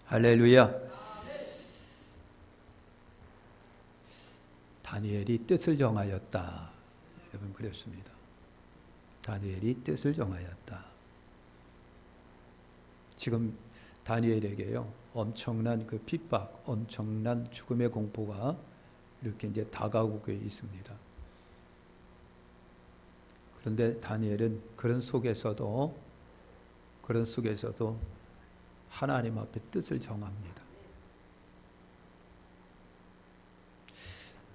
할렐루야. 다니엘이 뜻을 정하였다. 여러분 그랬습니다. 다니엘이 뜻을 정하였다. 지금 다니엘에게요 엄청난 그 핍박, 엄청난 죽음의 공포가 이렇게 이제 다가오고 있습니다. 그런데 다니엘은 그런 속에서도 하나님 앞에 뜻을 정합니다.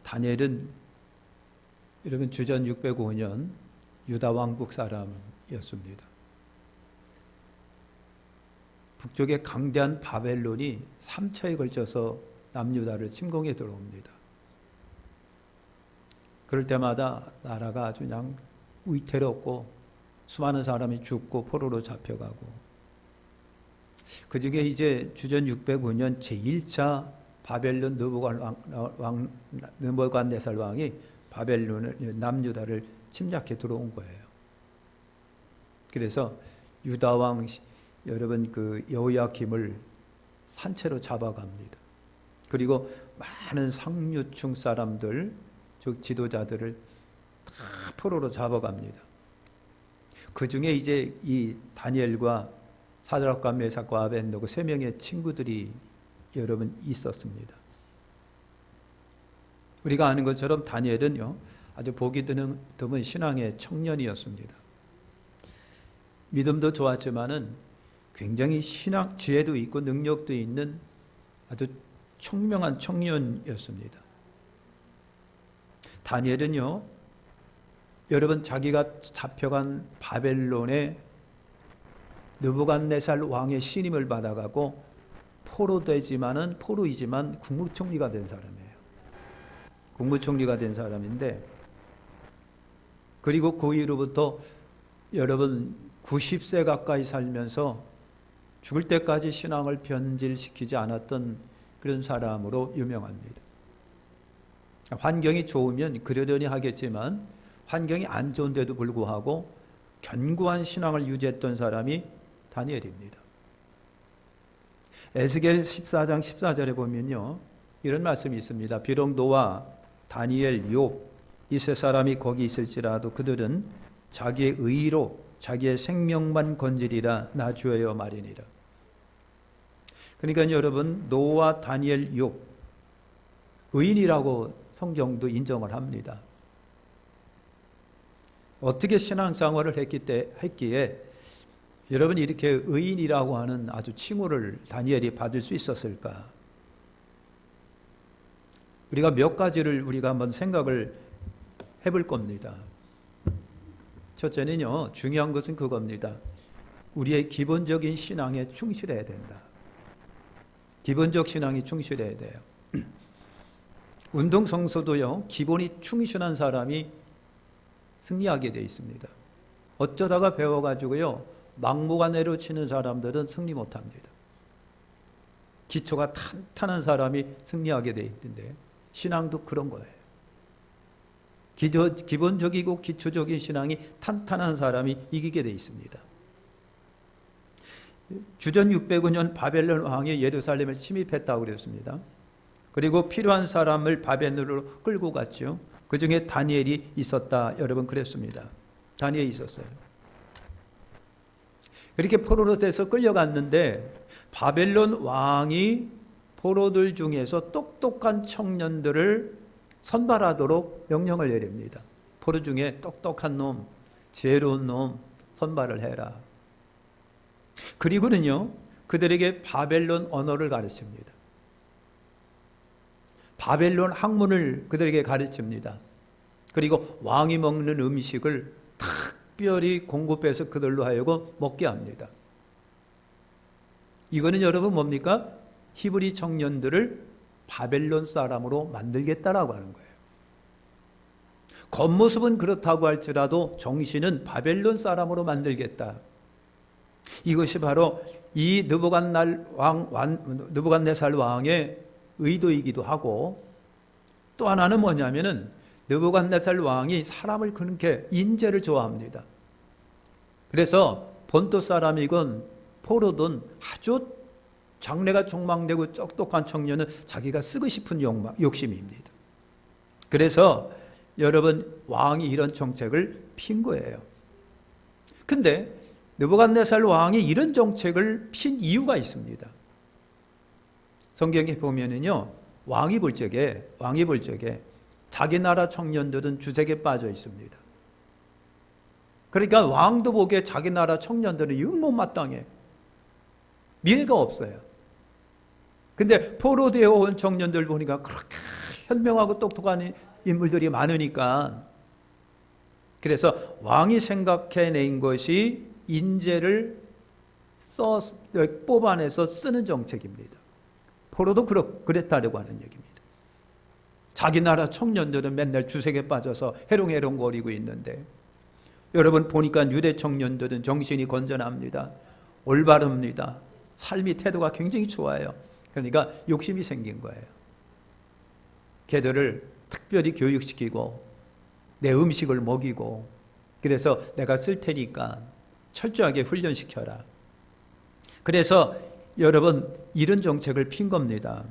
다니엘은 여러분 주전 605년 유다 왕국 사람이었습니다. 북쪽의 강대한 바벨론이 3차에 걸쳐서 남유다를 침공해 들어옵니다. 그럴 때마다 나라가 아주 그냥 위태롭고 수많은 사람이 죽고 포로로 잡혀가고, 그 중에 이제 주전 605년 제1차 바벨론 느부갓네살 왕이 바벨론을 남유다를 침략해 들어온 거예요. 그래서 유다 왕 여러분 그 여호야김을 산채로 잡아갑니다. 그리고 많은 상류층 사람들, 즉 지도자들을 다 포로로 잡아갑니다. 그 중에 이제 이 다니엘과 사드락과 메삭과 아벤노고 세 명의 친구들이 여러분 있었습니다. 우리가 아는 것처럼 다니엘은요 아주 보기 드문 신앙의 청년이었습니다. 믿음도 좋았지만은 굉장히 신앙 지혜도 있고 능력도 있는 아주 총명한 청년이었습니다. 다니엘은요 여러분 자기가 잡혀간 바벨론의 느부갓네살 왕의 신임을 받아가고 포로이지만 국무총리가 된 사람이에요. 국무총리가 된 사람인데, 그리고 그 이후로부터 여러분 90세 가까이 살면서 죽을 때까지 신앙을 변질시키지 않았던 그런 사람으로 유명합니다. 환경이 좋으면 그러려니 하겠지만 환경이 안 좋은데도 불구하고 견고한 신앙을 유지했던 사람이 다니엘입니다. 에스겔 14장 14절에 보면요 이런 말씀이 있습니다. 비록 노아, 다니엘, 욥 이 세 사람이 거기 있을지라도 그들은 자기의 의로 자기의 생명만 건지리라 나 주여 말이니라. 그러니까 여러분 노아, 다니엘, 욥 의인이라고 성경도 인정을 합니다. 어떻게 신앙생활을 했기에 여러분 이렇게 의인이라고 하는 아주 칭호를 다니엘이 받을 수 있었을까? 우리가 몇 가지를 우리가 한번 생각을 해볼 겁니다. 첫째는요, 중요한 것은 그겁니다. 우리의 기본적인 신앙에 충실해야 된다. 기본적 신앙이 충실해야 돼요. 운동선수도요, 기본이 충실한 사람이 승리하게 되어 있습니다. 어쩌다가 배워가지고요, 막무가내로 치는 사람들은 승리 못합니다. 기초가 탄탄한 사람이 승리하게 되어 있던데 신앙도 그런 거예요. 기본적이고 기초적인 신앙이 탄탄한 사람이 이기게 되어 있습니다. 주전 605년 바벨론 왕이 예루살렘을 침입했다고 그랬습니다. 그리고 필요한 사람을 바벨론으로 끌고 갔죠. 그 중에 다니엘이 있었다. 여러분 그랬습니다. 다니엘이 있었어요. 그렇게 포로로 돼서 끌려갔는데 바벨론 왕이 포로들 중에서 똑똑한 청년들을 선발하도록 명령을 내립니다. 포로 중에 똑똑한 놈, 지혜로운 놈 선발을 해라. 그리고는요 그들에게 바벨론 언어를 가르칩니다. 바벨론 학문을 그들에게 가르칩니다. 그리고 왕이 먹는 음식을 특별히 공급해서 그들로 하여금 먹게 합니다. 이거는 여러분 뭡니까? 히브리 청년들을 바벨론 사람으로 만들겠다라고 하는 거예요. 겉모습은 그렇다고 할지라도 정신은 바벨론 사람으로 만들겠다. 이것이 바로 이 느부갓네살 왕의 의도이기도 하고, 또 하나는 뭐냐면은 느부갓네살 왕이 사람을 그렇게 인재를 좋아합니다. 그래서 본토 사람이건 포로든 아주 장래가 촉망되고 똑똑한 청년은 자기가 쓰고 싶은 욕심입니다. 그래서 여러분, 왕이 이런 정책을 핀 거예요. 근데 느부갓네살 왕이 이런 정책을 핀 이유가 있습니다. 성경에 보면은요, 왕이 볼 적에 자기 나라 청년들은 주색에 빠져 있습니다. 그러니까 왕도 보기에 자기 나라 청년들은 영 못마땅해. 미래가 없어요. 근데 포로되어 온 청년들 보니까 그렇게 현명하고 똑똑한 인물들이 많으니까, 그래서 왕이 생각해낸 것이 인재를 뽑아내서 쓰는 정책입니다. 포로도 그랬다고 하는 얘기입니다. 자기 나라 청년들은 맨날 주색에 빠져서 해롱해롱거리고 있는데, 여러분 보니까 유대 청년들은 정신이 건전합니다. 올바릅니다. 삶의 태도가 굉장히 좋아요. 그러니까 욕심이 생긴 거예요. 걔들을 특별히 교육시키고 내 음식을 먹이고, 그래서 내가 쓸 테니까 철저하게 훈련시켜라. 그래서 여러분 이런 정책을 핀 겁니다.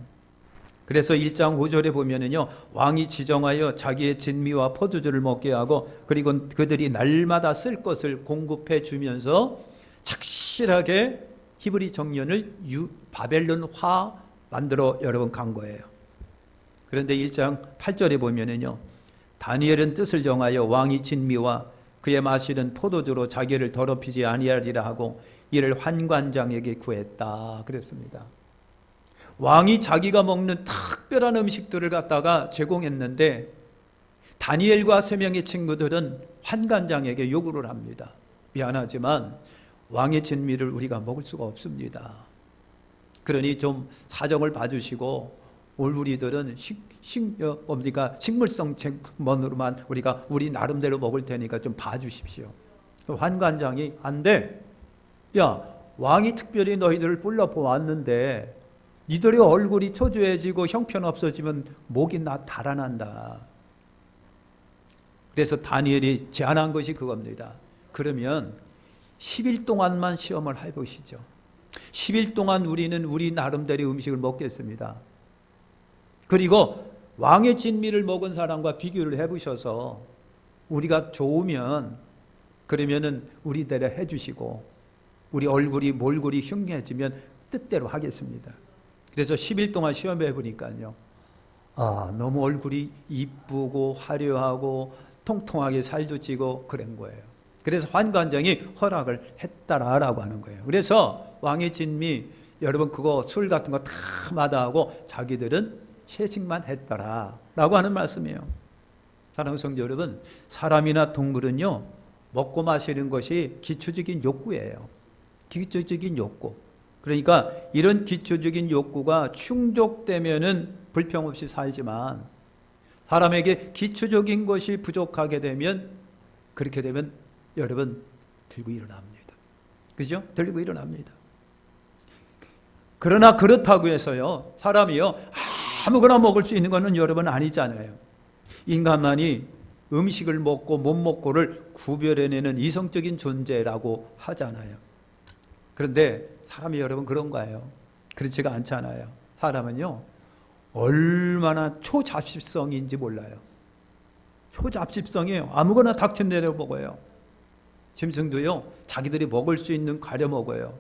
그래서 1장 5절에 보면은요, 왕이 지정하여 자기의 진미와 포도주를 먹게 하고, 그리고 그들이 날마다 쓸 것을 공급해 주면서 착실하게 히브리 청년을 바벨론화 만들어 여러분 간 거예요. 그런데 1장 8절에 보면은요, 다니엘은 뜻을 정하여 왕이 진미와 그의 마시는 포도주로 자기를 더럽히지 아니하리라 하고 이를 환관장에게 구했다 그랬습니다. 왕이 자기가 먹는 특별한 음식들을 갖다가 제공했는데, 다니엘과 3명의 친구들은 환관장에게 요구를 합니다. 미안하지만 왕의 진미를 우리가 먹을 수가 없습니다. 그러니 좀 사정을 봐주시고 우리들은 식물성 책만으로만 우리가 우리 나름대로 먹을 테니까 좀 봐주십시오. 환관장이 안 돼. 야, 왕이 특별히 너희들을 불러보았는데 니들의 얼굴이 초조해지고 형편없어지면 목이 달아난다. 그래서 다니엘이 제안한 것이 그겁니다. 그러면 10일 동안만 시험을 해보시죠. 10일 동안 우리는 우리 나름대로 음식을 먹겠습니다. 그리고 왕의 진미를 먹은 사람과 비교를 해보셔서 우리가 좋으면 그러면은 우리대로 해주시고, 우리 몰골이 흉해지면 뜻대로 하겠습니다. 그래서 10일 동안 시험해 보니까요, 너무 얼굴이 이쁘고 화려하고 통통하게 살도 찌고 그런 거예요. 그래서 환관장이 허락을 했다라고 하는 거예요. 그래서 왕의 진미, 여러분 그거 술 같은 거 다 마다하고 자기들은 채식만 했더라라고 하는 말씀이에요. 사랑하는 성도 여러분, 사람이나 동물은요, 먹고 마시는 것이 기초적인 욕구예요. 기초적인 욕구. 그러니까 이런 기초적인 욕구가 충족되면은 불평 없이 살지만, 사람에게 기초적인 것이 부족하게 되면, 그렇게 되면 여러분 들고 일어납니다. 그죠? 들고 일어납니다. 그러나 그렇다고 해서요, 사람이요 아무거나 먹을 수 있는 것은 여러분 아니잖아요. 인간만이 음식을 먹고 못 먹고를 구별해내는 이성적인 존재라고 하잖아요. 그런데 사람이 여러분 그런 거예요. 그렇지가 않잖아요. 사람은요, 얼마나 초잡식성인지 몰라요. 초잡식성이에요. 아무거나 닥친 대로 먹어요. 짐승도요, 자기들이 먹을 수 있는 가려 먹어요.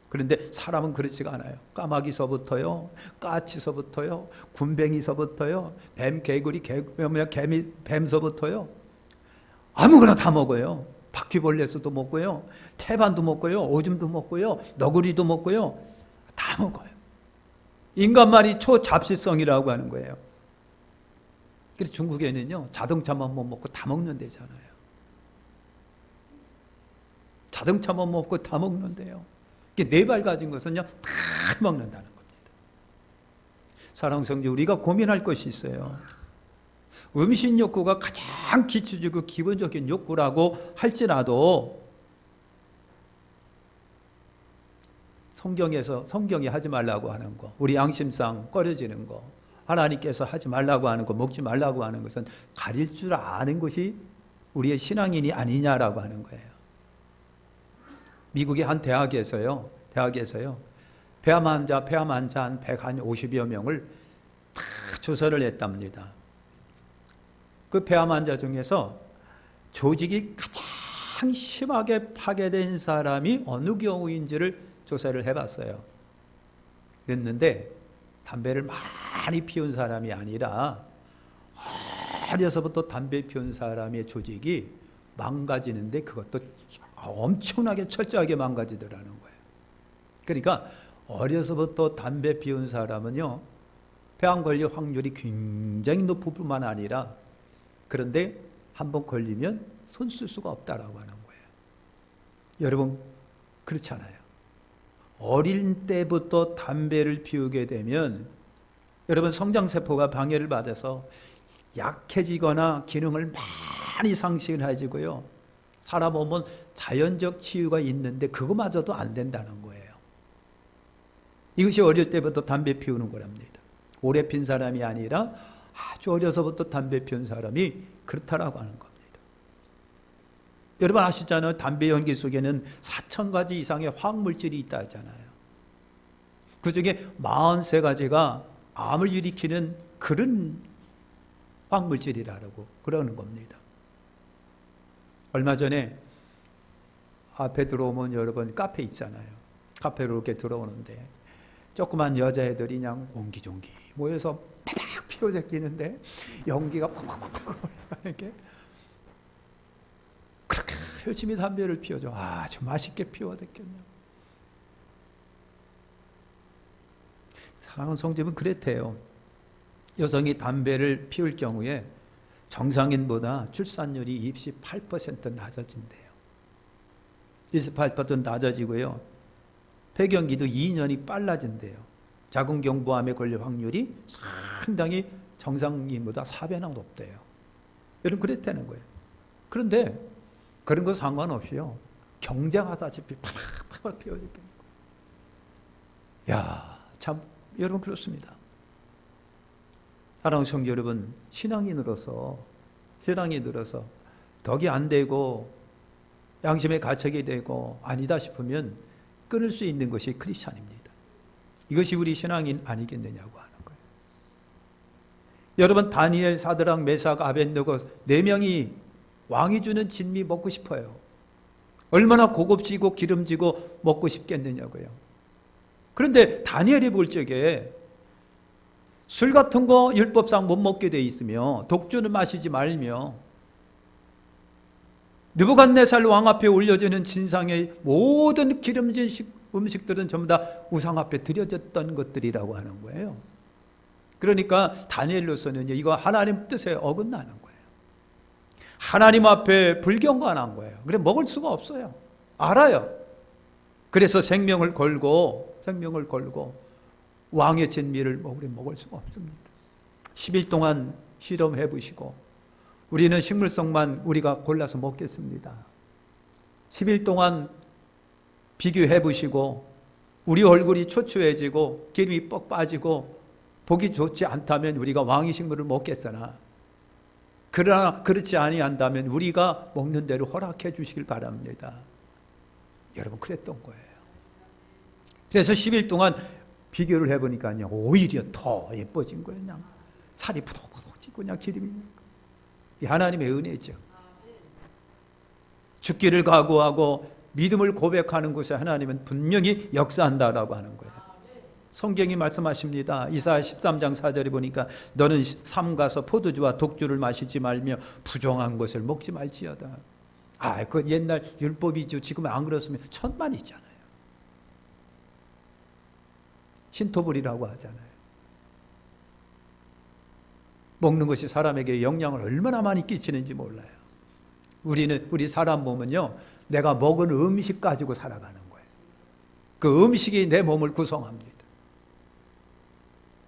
그런데 사람은 그렇지가 않아요. 까마귀서부터요, 까치서부터요, 군뱅이서부터요, 뱀서부터요, 아무거나 다 먹어요. 바퀴벌레서도 먹고요, 태반도 먹고요, 오줌도 먹고요, 너구리도 먹고요, 다 먹어요. 인간만이 초잡식성이라고 하는 거예요. 그래서 중국에는요, 자동차만 못 먹고 다 먹는 데잖아요. 자동차만 먹고 다 먹는데요. 4발 가진 것은요, 다 먹는다는 겁니다. 사랑하는 성도, 우리가 고민할 것이 있어요. 음식 욕구가 가장 기초적이고 기본적인 욕구라고 할지라도, 성경이 하지 말라고 하는 거, 우리 양심상 꺼려지는 거, 하나님께서 하지 말라고 하는 거, 먹지 말라고 하는 것은 가릴 줄 아는 것이 우리의 신앙인이 아니냐라고 하는 거예요. 미국의 한 대학에서요, 폐암 환자 한 150여 명을 다 조사를 했답니다. 그 폐암 환자 중에서 조직이 가장 심하게 파괴된 사람이 어느 경우인지를 조사를 해봤어요. 그랬는데 담배를 많이 피운 사람이 아니라 어려서부터 담배 피운 사람의 조직이 망가지는데 그것도 엄청나게 철저하게 망가지더라는 거예요. 그러니까 어려서부터 담배 피운 사람은요, 폐암 걸릴 확률이 굉장히 높을 뿐만 아니라, 그런데 한번 걸리면 손 쓸 수가 없다라고 하는 거예요. 여러분 그렇잖아요. 어릴 때부터 담배를 피우게 되면 여러분 성장세포가 방해를 받아서 약해지거나 기능을 많이 상실해지고요. 사람 몸은 자연적 치유가 있는데 그거마저도 안 된다는 거예요. 이것이 어릴 때부터 담배 피우는 거랍니다. 오래 핀 사람이 아니라 아주 어려서부터 담배 피운 사람이 그렇다라고 하는 겁니다. 여러분 아시잖아요. 담배 연기 속에는 4,000가지 이상의 화학물질이 있다 했잖아요. 그 중에 43가지가 암을 일으키는 그런 화학물질이라고 그러는 겁니다. 얼마 전에 앞에 들어오면 여러분 카페 있잖아요. 카페로 이렇게 들어오는데 조그만 여자애들이 그냥 옹기종기 모여서 파박 피워 제끼는데 연기가 팍팍팍 이렇게 그렇게 열심히 담배를 피워줘. 아주 맛있게 피워댔겠네요. 사랑하는 성도님은 그랬대요. 여성이 담배를 피울 경우에 정상인보다 출산율이 28% 낮아진대요. 28% 낮아지고요. 폐경기도 2년이 빨라진대요. 자궁경부암에 걸릴 확률이 상당히 정상인보다 4배나 높대요. 여러분 그랬다는 거예요. 그런데 그런 거 상관없이요. 경쟁하다시피 팍팍 피워지게. 야, 참 여러분 그렇습니다. 사랑하는 성도 여러분, 신앙인으로서 덕이 안 되고 양심의 가책이 되고 아니다 싶으면 끊을 수 있는 것이 크리스찬입니다. 이것이 우리 신앙인 아니겠느냐고 하는 거예요. 여러분 다니엘, 사드락, 메삭, 아벳느고 4명이 왕이 주는 진미 먹고 싶어요. 얼마나 고급지고 기름지고 먹고 싶겠느냐고요. 그런데 다니엘이 볼 적에 술 같은 거 율법상 못 먹게 돼 있으며 독주는 마시지 말며 느부갓네살 왕 앞에 올려지는 진상의 모든 기름진 음식들은 전부 다 우상 앞에 드려졌던 것들이라고 하는 거예요. 그러니까 다니엘로서는 이거 하나님 뜻에 어긋나는 거예요. 하나님 앞에 불경건한 거예요. 그래 먹을 수가 없어요. 알아요. 그래서 생명을 걸고 왕의 진미를 먹을 수가 없습니다. 10일 동안 실험해 보시고 우리는 식물성만 우리가 골라서 먹겠습니다. 10일 동안 비교해 보시고 우리 얼굴이 초췌해지고 기름이 뻑 빠지고 보기 좋지 않다면 우리가 왕의 식물을 먹겠으나 그러나 그렇지 아니한다면 우리가 먹는 대로 허락해 주시길 바랍니다. 여러분 그랬던 거예요. 그래서 10일 동안 비교를 해보니까요 오히려 더 예뻐진 거예요. 그냥 살이 부덕부덕 찌고 그냥 기름이 이 하나님의 은혜죠. 죽기를 각오하고 믿음을 고백하는 곳에 하나님은 분명히 역사한다라고 하는 거예요. 성경이 말씀하십니다. 이사야 13장 4절에 보니까 너는 삼가서 포도주와 독주를 마시지 말며 부정한 것을 먹지 말지어다. 그 옛날 율법이죠. 지금 안 그렇으면 천만이잖아요. 신토불이라고 하잖아요. 먹는 것이 사람에게 영향을 얼마나 많이 끼치는지 몰라요. 우리 사람 몸은요, 내가 먹은 음식 가지고 살아가는 거예요. 그 음식이 내 몸을 구성합니다.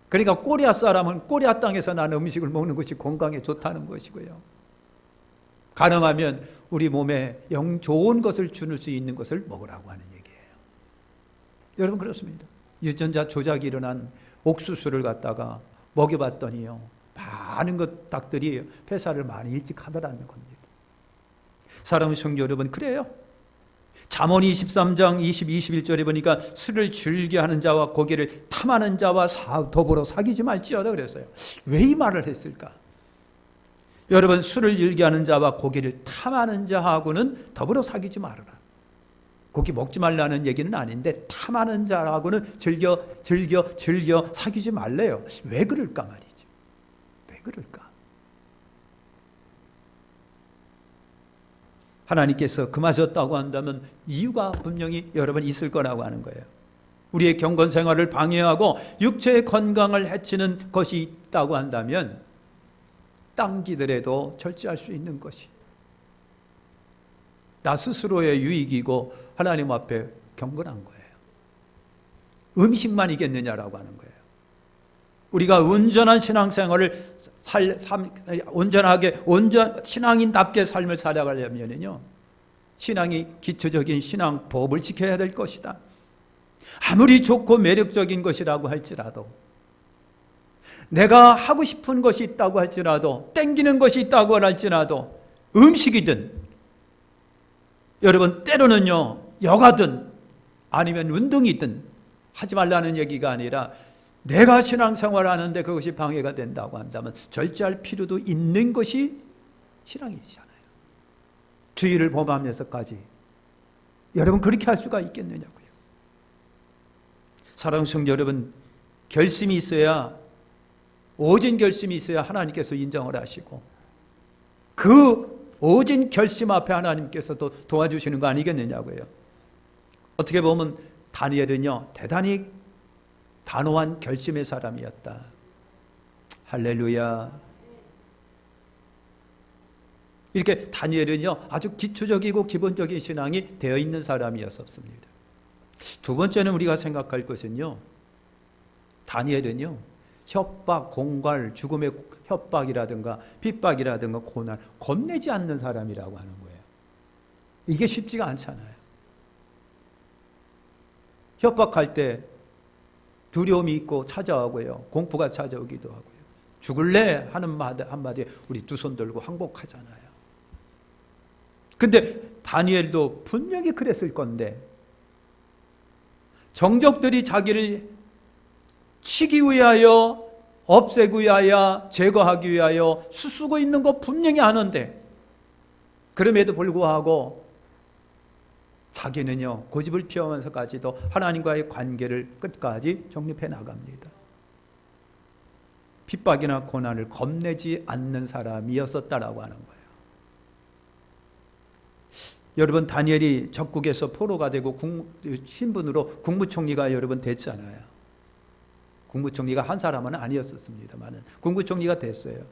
그러니까 꼬리아 사람은 꼬리아 땅에서 나는 음식을 먹는 것이 건강에 좋다는 것이고요. 가능하면 우리 몸에 좋은 것을 줄 수 있는 것을 먹으라고 하는 얘기예요. 여러분 그렇습니다. 유전자 조작이 일어난 옥수수를 갖다가 먹여봤더니요, 많은 닭들이 폐사를 많이 일찍 하더라는 겁니다. 사랑하는 성도 여러분, 그래요. 잠언 23장 21절에 보니까 술을 즐겨하는 자와 고기를 탐하는 자와 더불어 사귀지 말지어다 그랬어요. 왜 이 말을 했을까? 여러분, 술을 즐겨하는 자와 고기를 탐하는 자하고는 더불어 사귀지 말아라. 고기 먹지 말라는 얘기는 아닌데 탐하는 자하고는 즐겨 사귀지 말래요. 왜 그럴까 말이죠. 왜 그럴까? 하나님께서 금하셨다고 한다면 이유가 분명히 여러분 있을 거라고 하는 거예요. 우리의 경건 생활을 방해하고 육체의 건강을 해치는 것이 있다고 한다면 당기더라도 절제할 수 있는 것이 나 스스로의 유익이고 하나님 앞에 경건한 거예요. 음식만 이겠느냐라고 하는 거예요. 우리가 온전한 신앙생활을 신앙인답게 삶을 살아가려면요, 신앙이 기초적인 신앙 법을 지켜야 될 것이다. 아무리 좋고 매력적인 것이라고 할지라도, 내가 하고 싶은 것이 있다고 할지라도, 땡기는 것이 있다고 할지라도, 음식이든, 여러분 때로는요 여가든 아니면 운동이든 하지 말라는 얘기가 아니라, 내가 신앙생활을 하는데 그것이 방해가 된다고 한다면 절제할 필요도 있는 것이 신앙이잖아요. 주의를 범하면서까지 여러분 그렇게 할 수가 있겠느냐고요. 사랑하는 성도 여러분, 결심이 있어야, 오진 결심이 있어야 하나님께서 인정을 하시고, 그 오진 결심 앞에 하나님께서도 도와주시는 거 아니겠느냐고요. 어떻게 보면 다니엘은요 대단히 단호한 결심의 사람이었다. 할렐루야. 이렇게 다니엘은요 아주 기초적이고 기본적인 신앙이 되어 있는 사람이었습니다. 두 번째는 우리가 생각할 것은요, 다니엘은요 협박, 공갈, 죽음의 협박이라든가 핍박이라든가 고난 겁내지 않는 사람이라고 하는 거예요. 이게 쉽지가 않잖아요. 협박할 때 두려움이 있고 찾아오고요, 공포가 찾아오기도 하고요. 죽을래 하는 한마디에 우리 두 손 들고 항복하잖아요. 근데 다니엘도 분명히 그랬을 건데, 정적들이 자기를 치기 위하여, 없애기 위하여, 제거하기 위하여 수쓰고 있는 거 분명히 아는데, 그럼에도 불구하고 자기는요 고집을 피우면서까지도 하나님과의 관계를 끝까지 정립해 나갑니다. 핍박이나 고난을 겁내지 않는 사람이었었다라고 하는 거예요. 여러분, 다니엘이 적국에서 포로가 되고 신분으로 국무총리가 여러분 됐잖아요. 국무총리가 한 사람은 아니었었습니다만 국무총리가 됐어요.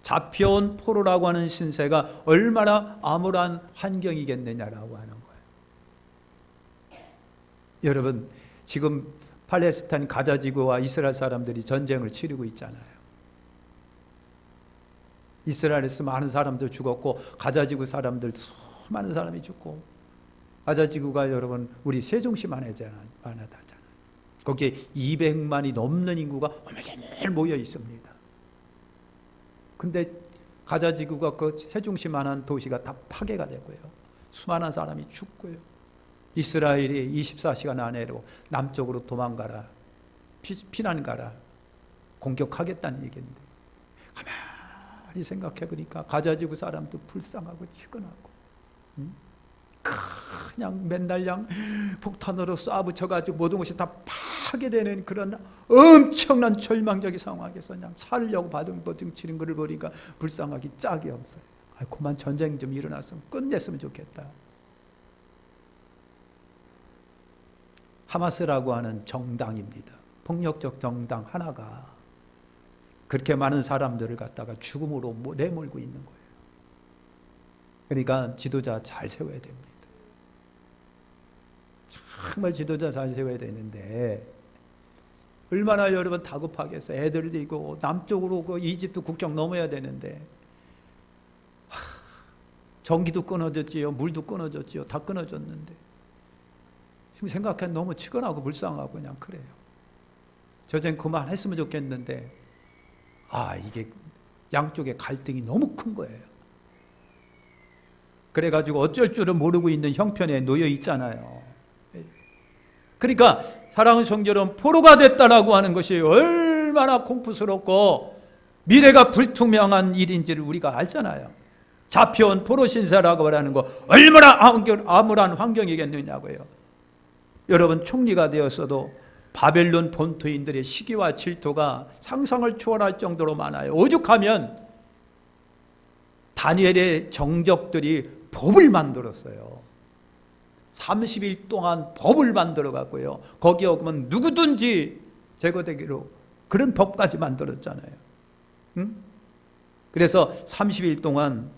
잡혀온 포로라고 하는 신세가 얼마나 암울한 환경이겠느냐라고 하는 거예요. 여러분, 지금 팔레스타인 가자지구와 이스라엘 사람들이 전쟁을 치르고 있잖아요. 이스라엘에서 많은 사람들 죽었고, 가자지구 사람들 수많은 사람이 죽고, 가자지구가 여러분 우리 세종시 안에잖아요. 거기에 200만이 넘는 인구가 오밀조밀 모여 있습니다. 근데 가자지구가 그 세종시만한 도시가 다 파괴가 되고요, 수많은 사람이 죽고요. 이스라엘이 24시간 안에로 남쪽으로 도망가라, 피난 가라, 공격하겠다는 얘기인데, 가만히 생각해 보니까 가자지구 사람도 불쌍하고 치근하고, 그냥 맨날 그냥 폭탄으로 쏴붙여가지고 모든 것이 다 파괴되는 그런 엄청난 절망적인 상황에서 그냥 살려고 바둥바둥 치는 것을 보니까 불쌍하기 짝이 없어요. 그만 전쟁 좀 일어났으면 끝냈으면 좋겠다. 하마스라고 하는 정당입니다. 폭력적 정당 하나가 그렇게 많은 사람들을 갖다가 죽음으로 내몰고 있는 거예요. 그러니까 지도자 잘 세워야 됩니다. 정말 지도자 잘 세워야 되는데, 얼마나 여러분 다급하겠어요. 애들도 있고 남쪽으로 그 이집트 국경 넘어야 되는데, 전기도 끊어졌지요, 물도 끊어졌지요, 다 끊어졌는데 지금 생각해 너무 치근하고 불쌍하고 그냥 그래요. 전쟁 그만했으면 좋겠는데, 이게 양쪽의 갈등이 너무 큰 거예요. 그래가지고 어쩔 줄을 모르고 있는 형편에 놓여 있잖아요. 그러니까 사랑하는 성도 여러분, 포로가 됐다라고 하는 것이 얼마나 공포스럽고 미래가 불투명한 일인지를 우리가 알잖아요. 잡혀온 포로 신세라고 하는 거 얼마나 암울한 환경이겠느냐고요. 여러분, 총리가 되었어도 바벨론 본토인들의 시기와 질투가 상상을 초월할 정도로 많아요. 오죽하면 다니엘의 정적들이 법을 만들었어요. 30일 동안 법을 만들어 갖고요, 거기에 오면 누구든지 제거되기로 그런 법까지 만들었잖아요. 응? 그래서 30일 동안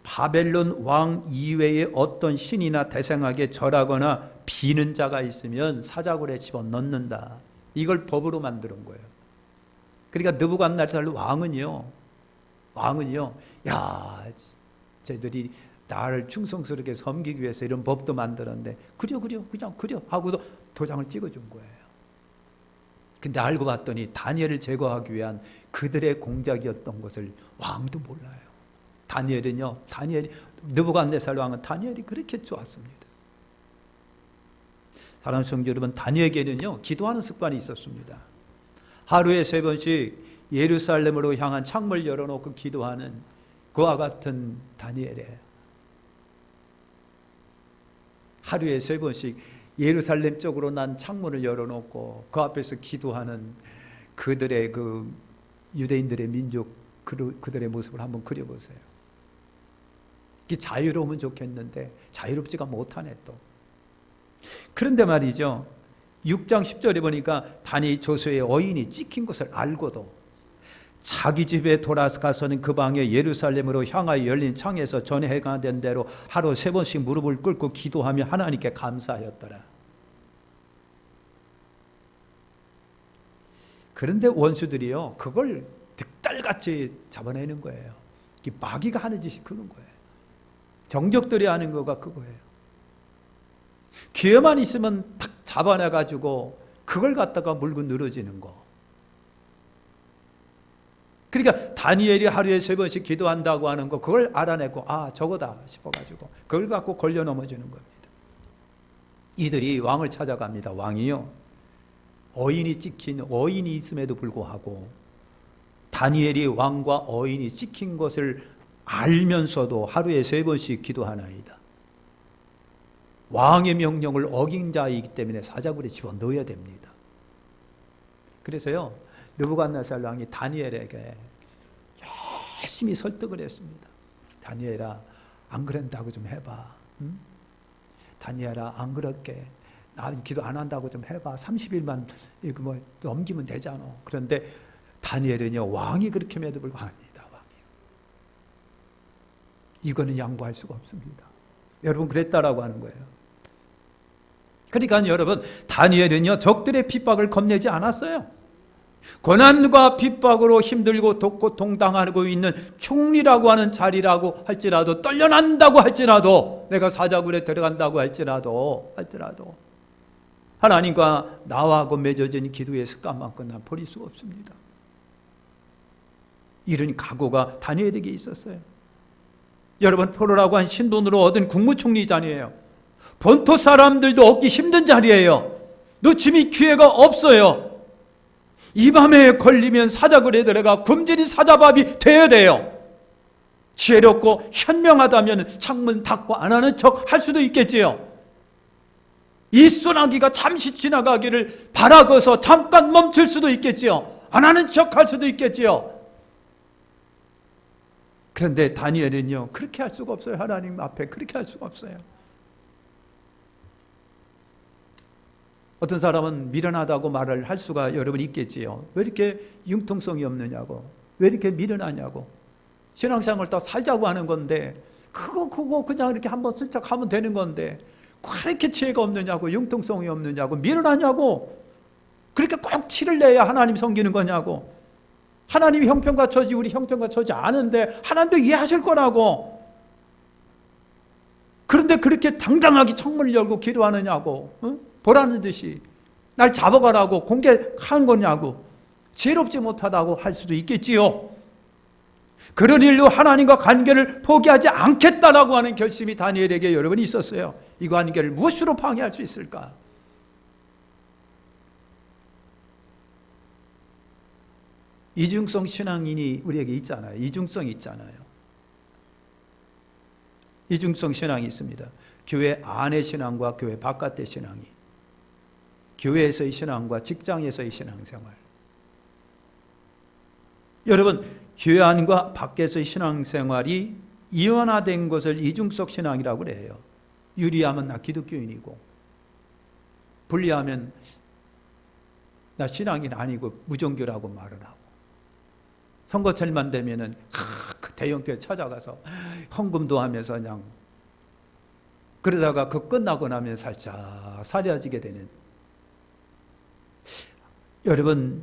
바벨론 왕 이외의 어떤 신이나 대상에게 절하거나 비는 자가 있으면 사자굴에 집어넣는다. 이걸 법으로 만드는 거예요. 그러니까 느부갓네살 왕은요, 야, 쟤들이 나를 충성스럽게 섬기기 위해서 이런 법도 만들었는데 그냥 하고서 도장을 찍어준 거예요. 근데 알고 봤더니 다니엘을 제거하기 위한 그들의 공작이었던 것을 왕도 몰라요. 느부갓네살 왕은 다니엘이 그렇게 좋았습니다. 사랑하는 성도 여러분, 다니엘에게는요, 기도하는 습관이 있었습니다. 하루에 3번씩 예루살렘으로 향한 창문을 열어놓고 기도하는 그와 같은 다니엘이에요. 하루에 3번씩 예루살렘 쪽으로 난 창문을 열어놓고 그 앞에서 기도하는 그들의 그 유대인들의 민족, 그들의 모습을 한번 그려보세요. 자유로우면 좋겠는데 자유롭지가 못하네 또. 그런데 말이죠, 6장 10절에 보니까 다니 조수의 어인이 찍힌 것을 알고도 자기 집에 돌아가서는 그 방에 예루살렘으로 향하여 열린 창에서 전에 해가된 대로 하루 3번씩 무릎을 꿇고 기도하며 하나님께 감사하였더라. 그런데 원수들이요, 그걸 득달같이 잡아내는 거예요. 마귀가 하는 짓이 그런 거예요. 정적들이 하는 거가 그거예요. 기회만 있으면 탁 잡아내가지고 그걸 갖다가 물고 늘어지는 거. 그러니까 다니엘이 하루에 3번씩 기도한다고 하는 거, 그걸 알아내고 저거다 싶어가지고 그걸 갖고 걸려 넘어지는 겁니다. 이들이 왕을 찾아갑니다. 왕이요, 어인이 찍힌 어인이 있음에도 불구하고 다니엘이 왕과 어인이 찍힌 것을 알면서도 하루에 3번씩 기도하나이다. 왕의 명령을 어긴 자이기 때문에 사자굴에 집어넣어야 됩니다. 그래서요, 느부갓네살 왕이 다니엘에게 열심히 설득을 했습니다. 다니엘아, 안 그런다고 좀 해봐. 응? 다니엘아, 안 그렇게 나는 기도 안 한다고 좀 해봐. 30일만 넘기면 되잖아. 그런데 다니엘은요, 왕이 그렇게 해도 불구합니다. 왕이. 이거는 양보할 수가 없습니다. 여러분, 그랬다라고 하는 거예요. 그러니까 여러분, 다니엘은요, 적들의 핍박을 겁내지 않았어요. 고난과 핍박으로 힘들고 고통당하고 있는 총리라고 하는 자리라고 할지라도, 떨려난다고 할지라도, 내가 사자굴에 들어간다고 할지라도 하나님과 나하고 맺어진 기도의 습관만큼 난 버릴 수가 없습니다. 이런 각오가 다니엘에게 있었어요. 여러분, 포로라고 한 신분으로 얻은 국무총리 자리예요. 본토 사람들도 얻기 힘든 자리예요. 놓침이 기회가 없어요. 이 밤에 걸리면 사자굴에 들어가 굶주린 사자밥이 되어야 돼요. 지혜롭고 현명하다면 창문 닫고 안 하는 척 할 수도 있겠지요. 이 소나기가 잠시 지나가기를 바라고서 잠깐 멈출 수도 있겠지요. 안 하는 척 할 수도 있겠지요. 그런데 다니엘은요, 그렇게 할 수가 없어요. 하나님 앞에 그렇게 할 수가 없어요. 어떤 사람은 미련하다고 말을 할 수가 여러분 있겠지요. 왜 이렇게 융통성이 없느냐고, 왜 이렇게 미련하냐고. 신앙생활을 다 살자고 하는 건데 그거 그냥 이렇게 한번 슬쩍 하면 되는 건데 그렇게 지혜가 없느냐고, 융통성이 없느냐고, 미련하냐고, 그렇게 꼭 티를 내야 하나님 섬기는 거냐고. 하나님이 형편과 처지, 우리 형편과 처지 아는데 하나님도 이해하실 거라고. 그런데 그렇게 당당하게 창문을 열고 기도하느냐고. 응? 보라는 듯이 날 잡아가라고 공개한 거냐고. 지혜롭지 못하다고 할 수도 있겠지요. 그런 일로 하나님과 관계를 포기하지 않겠다라고 하는 결심이 다니엘에게 여러 번 있었어요. 이 관계를 무엇으로 방해할 수 있을까? 이중성 신앙인이 우리에게 있잖아요. 이중성이 있잖아요. 이중성 신앙이 있습니다. 교회 안의 신앙과 교회 바깥의 신앙이, 교회에서의 신앙과 직장에서의 신앙생활. 여러분, 교회 안과 밖에서의 신앙생활이 이원화된 것을 이중성 신앙이라고 그래요. 유리하면 나 기독교인이고, 불리하면 나 신앙인 아니고 무종교라고 말을 하고, 선거철만 되면은 그 대형교회 찾아가서 헌금도 하면서 그냥 그러다가 그 끝나고 나면 살짝 사려지게 되는. 여러분,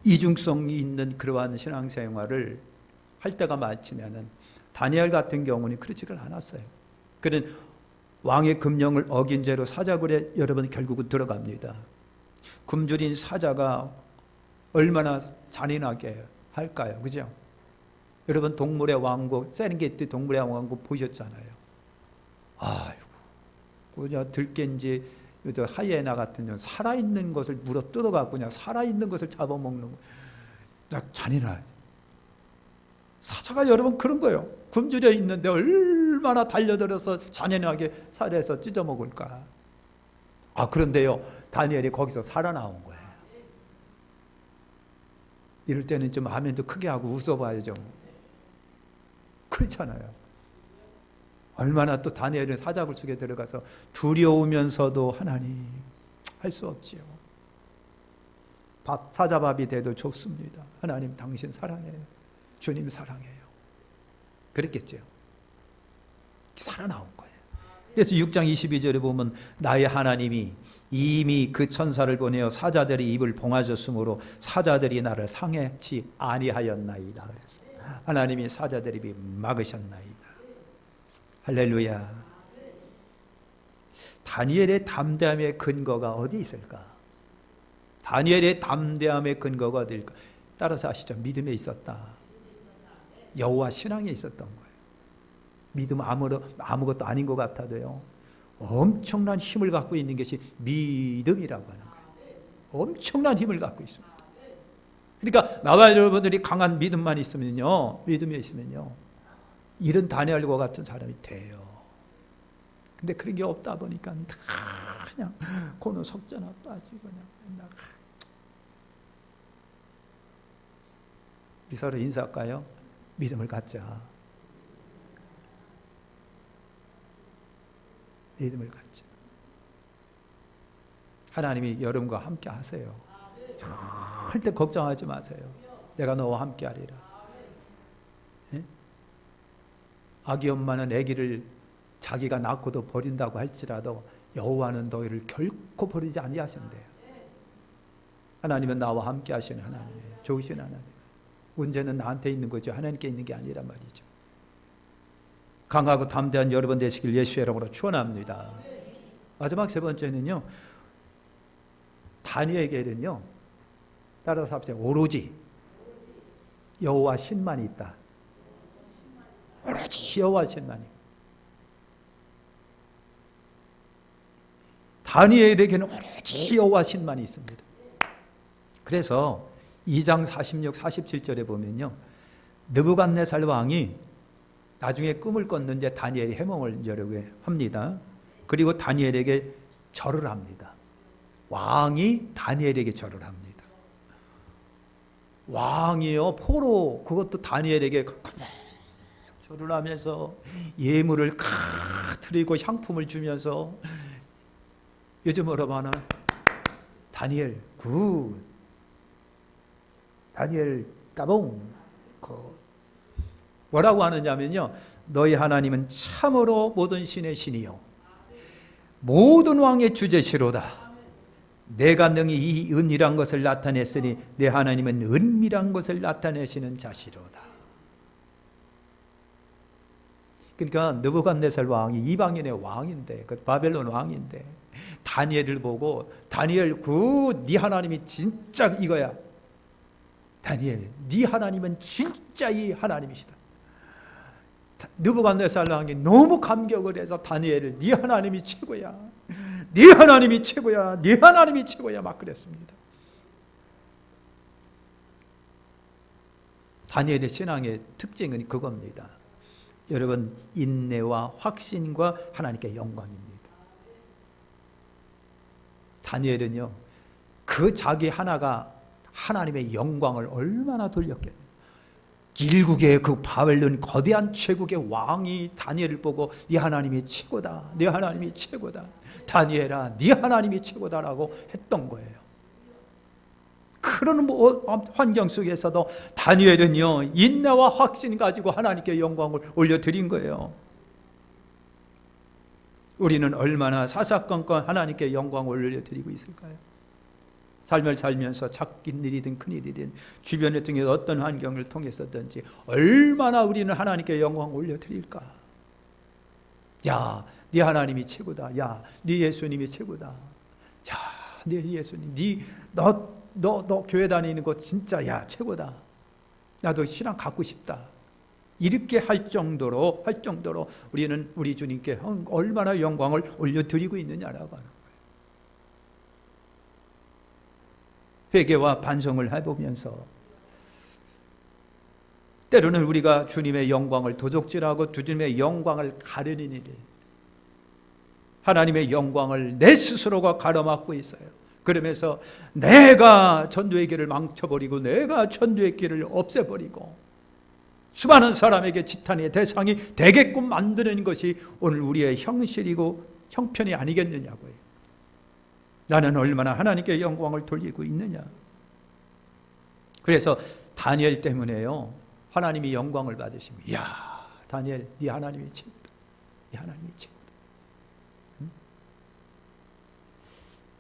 이중성이 있는 그러한 신앙생활을 할 때가 많지만은 다니엘 같은 경우는 그렇지가 않았어요. 그는 왕의 금령을 어긴 죄로 사자굴에 여러분 결국은 들어갑니다. 굶주린 사자가 얼마나 잔인하게 할까요? 그죠? 여러분 동물의 왕국, 세렝게티 동물의 왕국 보셨잖아요. 아이고, 그냥 들깬지 하이에나 같은 살아있는 것을 물어 뜯어갖고 그냥 살아있는 것을 잡아먹는 거. 잔인하지. 사자가 여러분 그런 거예요. 굶주려 있는데 얼마나 달려들어서 잔인하게 살해해서 찢어먹을까. 그런데요, 다니엘이 거기서 살아나온 거예요. 이럴 때는 좀 아멘도 크게 하고 웃어봐야죠. 그렇잖아요. 얼마나 또 다니엘은 사자굴 속에 들어가서 두려우면서도 하나님 할 수 없지요. 사자밥이 돼도 좋습니다. 하나님 당신 사랑해요. 주님 사랑해요. 그랬겠죠. 살아나온 거예요. 그래서 6장 22절에 보면 나의 하나님이 이미 그 천사를 보내어 사자들이 입을 봉하셨으므로 사자들이 나를 상해치 아니하였나이다. 그래서 하나님이 사자들의 입을 막으셨나이다. 할렐루야. 다니엘의 담대함의 근거가 어디 있을까? 다니엘의 담대함의 근거가 어디일까? 따라서 아시죠? 믿음에 있었다. 여호와 신앙에 있었던 거예요. 믿음 아무것도 아닌 것 같아도요, 엄청난 힘을 갖고 있는 것이 믿음이라고 하는 거예요. 엄청난 힘을 갖고 있습니다. 그러니까 나와 여러분들이 강한 믿음만 있으면요, 믿음이 있으면요, 이런 다니엘과 같은 사람이 돼요. 근데 그런 게 없다 보니까 다 그냥 고노 속전화 빠지고 그냥 맨날. 우리 서로 인사할까요? 믿음을 갖자. 믿음을 갖자. 하나님이 여러분과 함께 하세요. 절대 걱정하지 마세요. 내가 너와 함께 하리라. 예? 아기 엄마는 아기를 자기가 낳고도 버린다고 할지라도 여호와는 너희를 결코 버리지 아니하신대요. 하나님은 나와 함께 하시는 하나님이에요. 좋으신 하나님. 문제는 나한테 있는 거죠. 하나님께 있는 게 아니란 말이죠. 강하고 담대한 여러분 되시길 예수의 이름으로 축원합니다. 마지막 세 번째는요, 다니엘에게는요, 따라서 합시다. 오로지 여호와 신만이 있다. 오로지 여호와 신만이. 다니엘에게는 오로지 여호와 신만이 있습니다. 그래서 2장 46, 47절에 보면요, 느부갓네살 왕이 나중에 꿈을 꿨는데 다니엘이 해몽을 여러 개 합니다. 그리고 다니엘에게 절을 합니다. 왕이 다니엘에게 절을 합니다. 왕이요, 포로, 그것도 다니엘에게 절을 하면서 예물을 드리고 향품을 주면서, 요즘으로 말하면 다니엘 굿, 다니엘 따봉 굿. 뭐라고 하느냐면요, 너희 하나님은 참으로 모든 신의 신이요 모든 왕의 주제시로다. 내가 능히 이 은밀한 것을 나타냈으니 내 하나님은 은밀한 것을 나타내시는 자시로다. 그러니까 느부갓네살 왕이 이방인의 왕인데, 그 바벨론 왕인데, 다니엘을 보고 다니엘 굿, 네 하나님이 진짜 이거야. 다니엘, 네 하나님은 진짜 이 하나님이시다. 느부갓네살 왕이 너무 감격을 해서 다니엘을 네 하나님이 최고야, 네 하나님이 최고야, 네 하나님이 최고야 막 그랬습니다. 다니엘의 신앙의 특징은 그겁니다. 여러분, 인내와 확신과 하나님께 영광입니다. 다니엘은요, 그 자기 하나가 하나님의 영광을 얼마나 돌렸겠어요. 일국의 그 바벨론 거대한 제국의 왕이 다니엘을 보고 네 하나님이 최고다, 네 하나님이 최고다, 다니엘아 네 하나님이 최고다라고 했던 거예요. 그런 환경 속에서도 다니엘은요, 인내와 확신 가지고 하나님께 영광을 올려드린 거예요. 우리는 얼마나 사사건건 하나님께 영광을 올려드리고 있을까요? 삶을 살면서 작은 일이든 큰 일이든 주변에 통해 어떤 환경을 통해서든지 얼마나 우리는 하나님께 영광을 올려드릴까? 야, 네 하나님이 최고다. 야, 네 예수님이 최고다. 야, 네 예수님, 너 교회 다니는 거 진짜 야 최고다. 나도 신앙 갖고 싶다. 이렇게 할 정도로 우리는 우리 주님께 얼마나 영광을 올려드리고 있느냐라고 하는 거예요. 회개와 반성을 해보면서 때로는 우리가 주님의 영광을 도적질하고 주님의 영광을 가르는 일이, 하나님의 영광을 내 스스로가 가로막고 있어요. 그러면서 내가 전도의 길을 망쳐버리고 내가 전도의 길을 없애버리고 수많은 사람에게 지탄의 대상이 되게끔 만드는 것이 오늘 우리의 형실이고 형편이 아니겠느냐고요. 나는 얼마나 하나님께 영광을 돌리고 있느냐. 그래서 다니엘 때문에요, 하나님이 영광을 받으십니다. 이야, 다니엘 네 하나님이 최고다. 네 하나님이 최고다.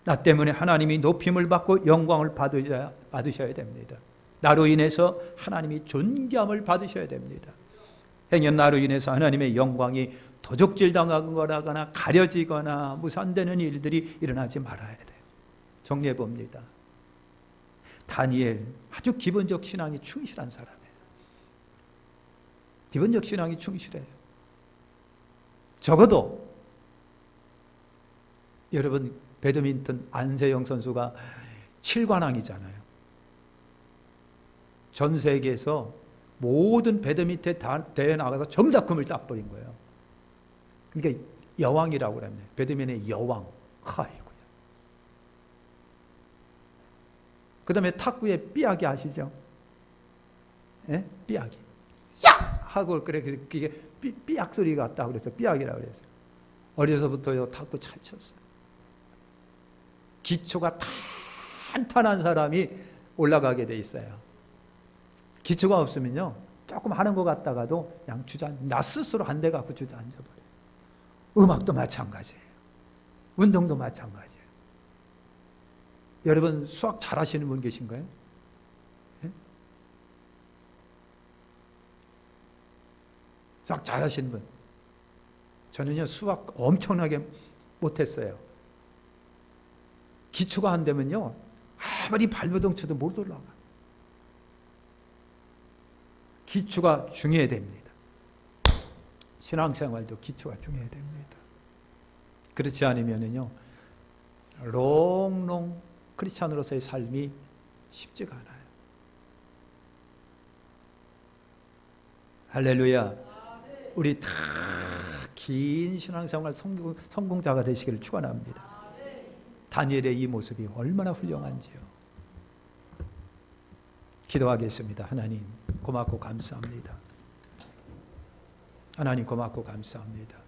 나 때문에 하나님이 높임을 받고 영광을 받으셔야 됩니다. 나로 인해서 하나님이 존귀함을 받으셔야 됩니다. 행여 나로 인해서 하나님의 영광이 도적질 당하거나 가려지거나 무산되는 일들이 일어나지 말아야 돼요. 정리해 봅니다. 다니엘 아주 기본적 신앙이 충실한 사람이에요. 기본적 신앙이 충실해요. 적어도 여러분, 배드민턴 안세영 선수가 7관왕이잖아요. 전 세계에서 모든 배드민턴 대회 나가서 전부 다 금을 따버린 거예요. 그러니까 여왕이라고 그럽니다. 배드민턴의 여왕. 아이고야. 그 다음에 탁구의 삐약이 아시죠? 예? 삐약이. 야! 하고 그래, 그게 삐약 소리가 같다 그래서 삐약이라고 그랬어요. 어려서부터 탁구 잘 쳤어요. 기초가 탄탄한 사람이 올라가게 돼 있어요. 기초가 없으면요, 조금 하는 것 같다가도 그냥 나 스스로 한 대 갖고 주저앉아버려요. 음악도 마찬가지예요. 운동도 마찬가지예요. 여러분, 수학 잘하시는 분 계신가요? 네? 수학 잘하시는 분. 저는요, 수학 엄청나게 못했어요. 기초가 안 되면요, 아무리 발버둥 쳐도 못 올라가. 기초가 중요해야 됩니다. 신앙생활도 기초가 중요해야 됩니다. 그렇지 않으면요, 롱롱 크리스찬으로서의 삶이 쉽지가 않아요. 할렐루야. 우리 다 긴 신앙생활 성공자가 되시기를 축원합니다. 다니엘의 이 모습이 얼마나 훌륭한지요. 기도하겠습니다. 하나님 고맙고 감사합니다. 하나님 고맙고 감사합니다.